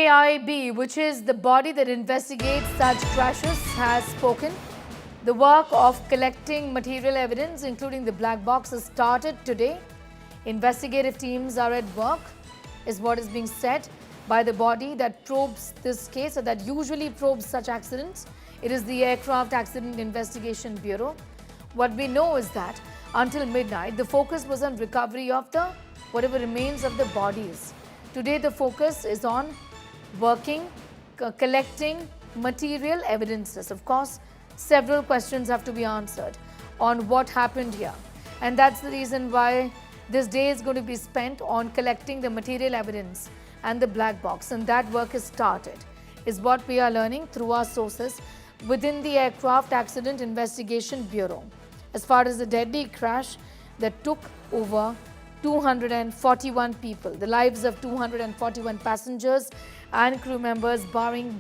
AAIB, which is the body that investigates such crashes, has spoken. The work of collecting material evidence, including the black box, has started today. Investigative teams are at work, is what is being said by the body that probes this case, or that usually probes such accidents. It is the Aircraft Accident Investigation Bureau. What we know is that until midnight, the focus was on recovery of the whatever remains of the bodies. Today, the focus is on collecting material evidences. Of course, several questions have to be answered on what happened here. And that's the reason why this day is going to be spent on collecting the material evidence and the black box. And that work is started, is what we are learning through our sources within the Aircraft Accident Investigation Bureau. As far as the deadly crash that took over 241 people, the lives of 241 passengers and crew members, barring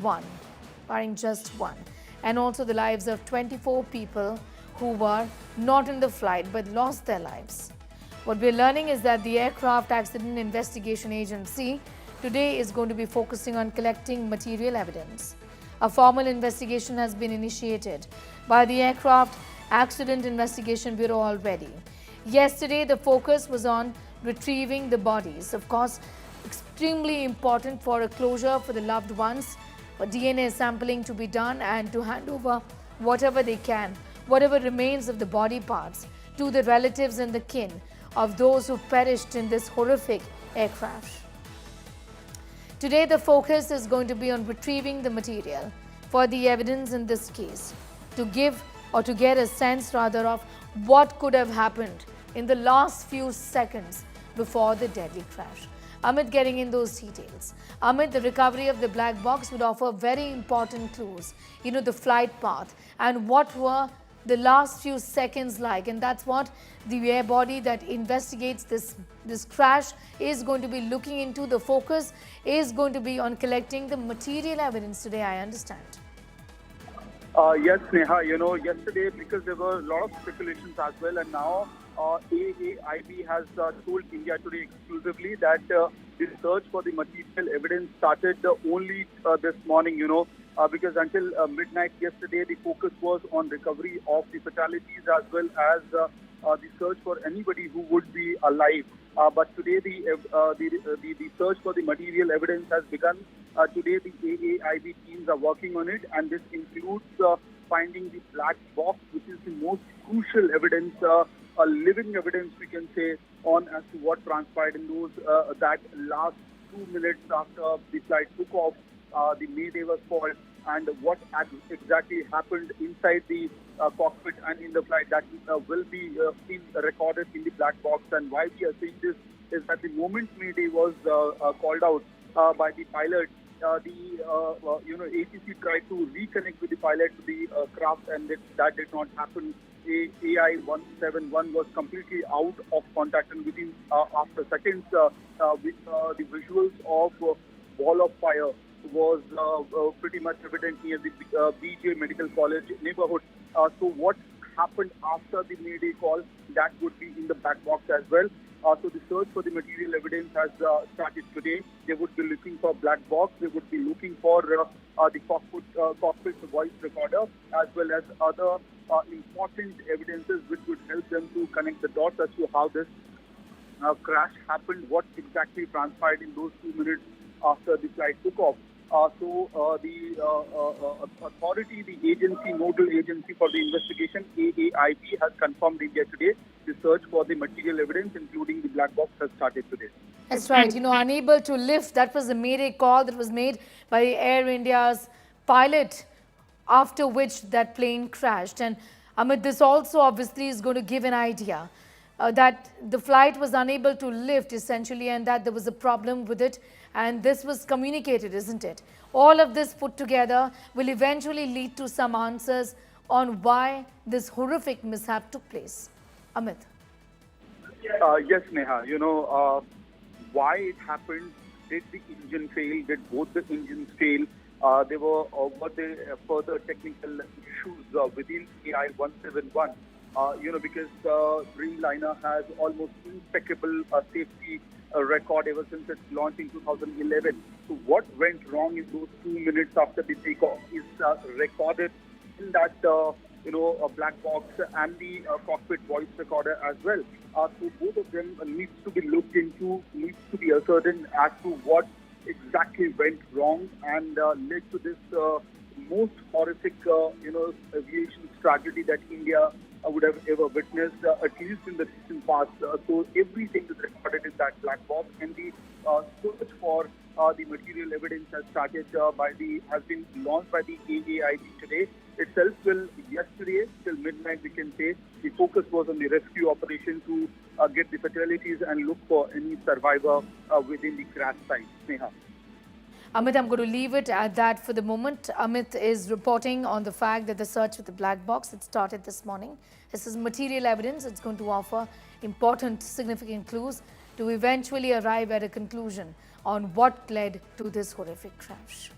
just one, and also the lives of 24 people who were not in the flight but lost their lives. What we're learning is that the Aircraft Accident Investigation Agency today is going to be focusing on collecting material evidence. A formal investigation has been initiated by the Aircraft Accident Investigation Bureau already. Yesterday, the focus was on retrieving the bodies. Of course, extremely important for a closure for the loved ones, for DNA sampling to be done and to hand over whatever they can, whatever remains of the body parts, to the relatives and the kin of those who perished in this horrific air crash. Today, the focus is going to be on retrieving the material for the evidence in this case, to give or to get a sense rather of what could have happened in the last few seconds before the deadly crash. Amit getting in those details. Amit, the recovery of the black box would offer very important clues, the flight path and what were the last few seconds like. And that's what the air body that investigates this crash is going to be looking into. The focus is going to be on collecting the material evidence today, I understand. Yes, Neha, yesterday, because there were a lot of speculations as well, and now AAIB has told India Today exclusively that the search for the material evidence started only this morning, because until midnight yesterday, the focus was on recovery of the fatalities as well as the search for anybody who would be alive. But today, the search for the material evidence has begun. Today, the AAIB teams are working on it, and this includes finding the black box, which is the most crucial evidence, a living evidence, we can say, on as to what transpired in those that last 2 minutes after the flight took off. The Mayday was called, and what exactly happened inside the cockpit and in the flight, that will be recorded in the black box. And why we are saying this is that the moment Mayday was called out by the pilot, ATC tried to reconnect with the pilot to the craft, and that did not happen. AI-171 was completely out of contact, and within after seconds, with the visuals of ball of fire was pretty much evident near the BJ Medical College neighborhood. So what happened after the Mayday call, that would be in the black box as well. So the search for the material evidence has started today. They would be looking for black box. They would be looking for the cockpit voice recorder, as well as other important evidences which would help them to connect the dots as to how this crash happened, what exactly transpired in those 2 minutes after the flight took off. The authority, the agency, nodal agency for the investigation, AAIB, has confirmed India Today the search for the material evidence, including the black box, has started today. That's right. Unable to lift. That was the Mayday call that was made by Air India's pilot, after which that plane crashed. And Amit, this also obviously is going to give an idea that the flight was unable to lift essentially, and that there was a problem with it, and this was communicated, isn't it? All of this put together will eventually lead to some answers on why this horrific mishap took place. Amit. Yes, Neha. Why it happened? Did the engine fail? Did both the engines fail? There were further technical issues within AI-171. Because Dreamliner has almost impeccable safety record ever since its launch in 2011. So what went wrong in those 2 minutes after the takeoff is recorded in that black box and the cockpit voice recorder as well. So both of them needs to be looked into, needs to be ascertained as to what exactly went wrong and led to this most horrific, aviation tragedy that India would have ever witnessed, at least in the recent past. So everything is recorded in that black box, and the search for the material evidence has been launched by the AAIB today. Itself till yesterday, till midnight, we can say, the focus was on the rescue operation to get the fatalities and look for any survivor within the crash site. Sneha. Amit, I'm going to leave it at that for the moment. Amit is reporting on the fact that the search with the black box, it started this morning. This is material evidence. It's going to offer important, significant clues to eventually arrive at a conclusion on what led to this horrific crash.